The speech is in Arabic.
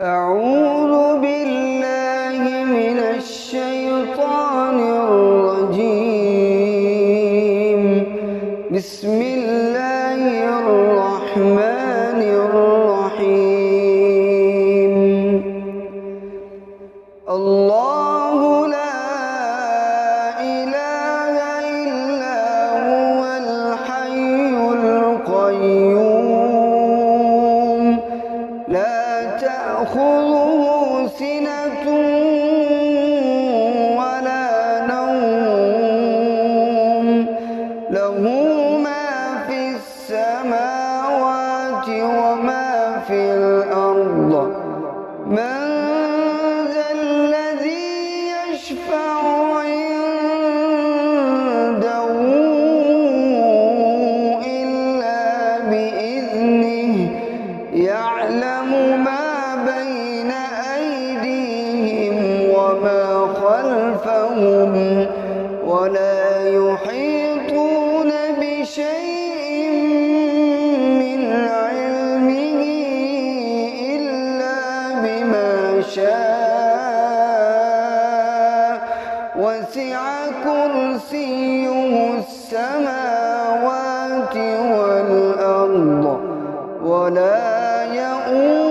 أعوذ بالله من الشيطان الرجيم. بسم الله الرحمن الرحيم. الله لا إله إلا هو الحي القيوم لا تأخذه سنة ولا نوم له ما في السماوات وما في الأرض من ذا الذي يشفع عنده إلا بإذنه يعلم ما بين أيديهم وما خلفهم ولا يحيطون بشيء من علمه إلا بما شاء وسع كرسيه السماوات والأرض ولا يئوس